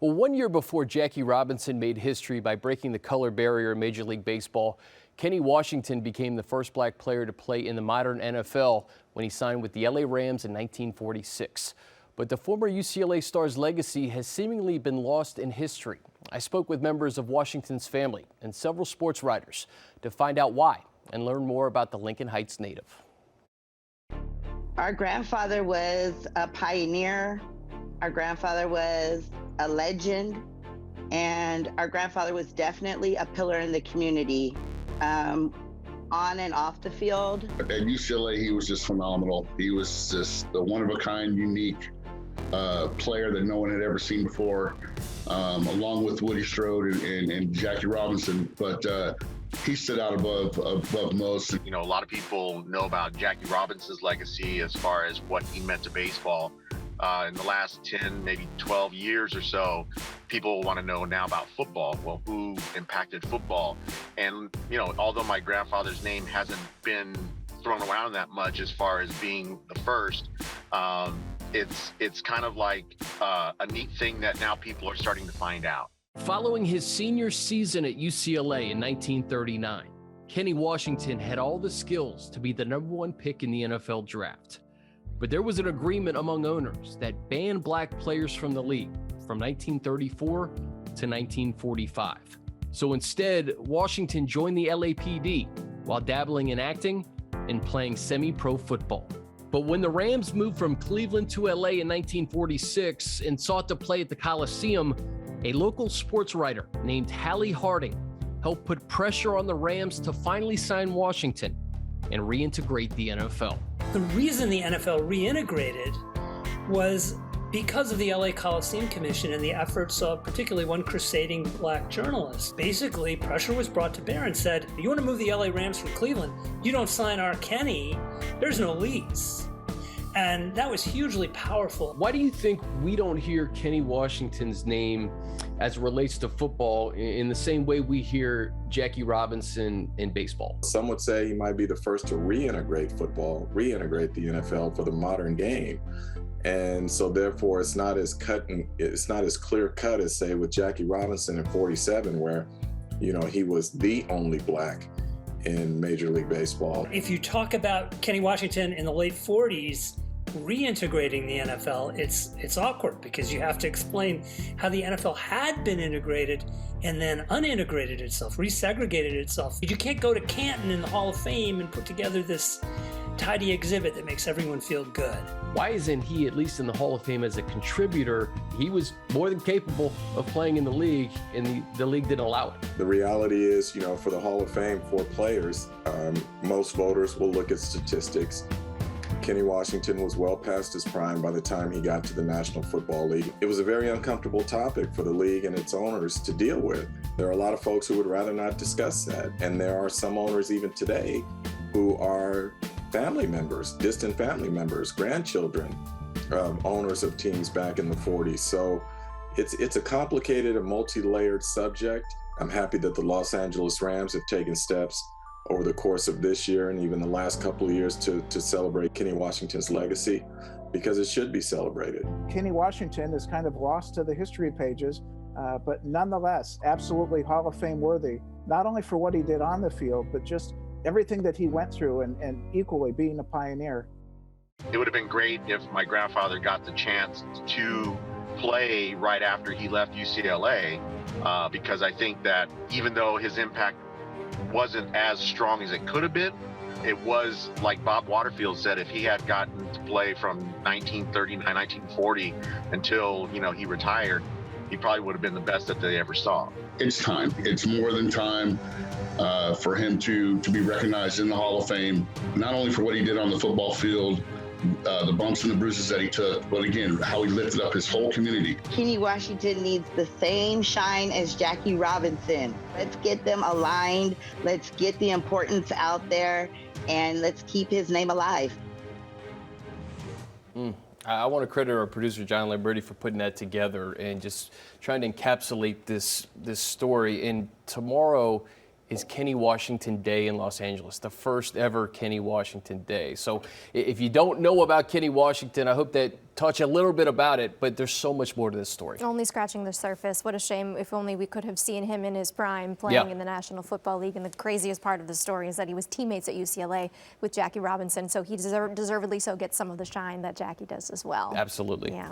Well, 1 year before Jackie Robinson made history by breaking the color barrier in Major League Baseball, Kenny Washington became the first black player to play in the modern NFL when he signed with the LA Rams in 1946. But the former UCLA star's legacy has seemingly been lost in history. I spoke with members of Washington's family and several sports writers to find out why and learn more about the Lincoln Heights native. Our grandfather was a pioneer. Our grandfather was a legend. And our grandfather was definitely a pillar in the community, on and off the field. At UCLA, he was just phenomenal. He was just a one-of-a-kind, unique player that no one had ever seen before, along with Woody Strode and Jackie Robinson. But he stood out above most. You know, a lot of people know about Jackie Robinson's legacy as far as what he meant to baseball. In the last 10, maybe 12 years or so, people want to know now about football. Well, who impacted football? And, you know, although my grandfather's name hasn't been thrown around that much as far as being the first, it's kind of like a neat thing that now people are starting to find out. Following his senior season at UCLA in 1939, Kenny Washington had all the skills to be the #1 pick in the NFL draft. But there was an agreement among owners that banned black players from the league from 1934 to 1945. So instead, Washington joined the LAPD while dabbling in acting and playing semi-pro football. But when the Rams moved from Cleveland to LA in 1946 and sought to play at the Coliseum, a local sports writer named Hallie Harding helped put pressure on the Rams to finally sign Washington and reintegrate the NFL. The reason the NFL reintegrated was because of the LA Coliseum Commission and the efforts of particularly one crusading black journalist. Basically, pressure was brought to bear and said, you want to move the LA Rams from Cleveland, you don't sign our Kenny, there's no lease. And that was hugely powerful. Why do you think we don't hear Kenny Washington's name as it relates to football in the same way we hear Jackie Robinson in baseball? Some would say he might be the first to reintegrate football, reintegrate the NFL for the modern game. And so therefore it's not as clear cut as, say, with Jackie Robinson in 47, where, you know, he was the only black in Major League Baseball. If you talk about Kenny Washington in the late 40s reintegrating the NFL, it's awkward because you have to explain how the NFL had been integrated and then unintegrated itself, resegregated itself. You can't go to Canton in the Hall of Fame and put together this tidy exhibit that makes everyone feel good. Why isn't he at least in the Hall of Fame as a contributor? He was more than capable of playing in the league, and the league didn't allow it. The reality is, you know, for the Hall of Fame for players, most voters will look at statistics. Kenny Washington was well past his prime by the time he got to the National Football League. It was a very uncomfortable topic for the league and its owners to deal with. There are a lot of folks who would rather not discuss that, and there are some owners even today who are family members, distant family members, grandchildren, owners of teams back in the 40s. So it's a complicated and multi-layered subject. I'm happy that the Los Angeles Rams have taken steps over the course of this year and even the last couple of years to celebrate Kenny Washington's legacy, because it should be celebrated. Kenny Washington is kind of lost to the history pages, but nonetheless, absolutely Hall of Fame worthy, not only for what he did on the field, but just everything that he went through and equally being a pioneer. It would have been great if my grandfather got the chance to play right after he left UCLA, because I think that even though his impact wasn't as strong as it could have been, it was, like Bob Waterfield said, if he had gotten to play from 1939, 1940 until, you know, he retired, he probably would have been the best that they ever saw. It's time. It's more than time for him to be recognized in the Hall of Fame, not only for what he did on the football field, the bumps and the bruises that he took, but again, how he lifted up his whole community. Kenny Washington needs the same shine as Jackie Robinson. Let's get them aligned. Let's get the importance out there, and let's keep his name alive. I want to credit our producer, John Lamberti, for putting that together and just trying to encapsulate this story. And tomorrow his Kenny Washington Day in Los Angeles, the first ever Kenny Washington Day. So if you don't know about Kenny Washington, I hope that touch a little bit about it, but there's so much more to this story. Only scratching the surface. What a shame. If only we could have seen him in his prime playing in the National Football League. And the craziest part of the story is that he was teammates at UCLA with Jackie Robinson, so he deservedly so gets some of the shine that Jackie does as well. Absolutely. Yeah.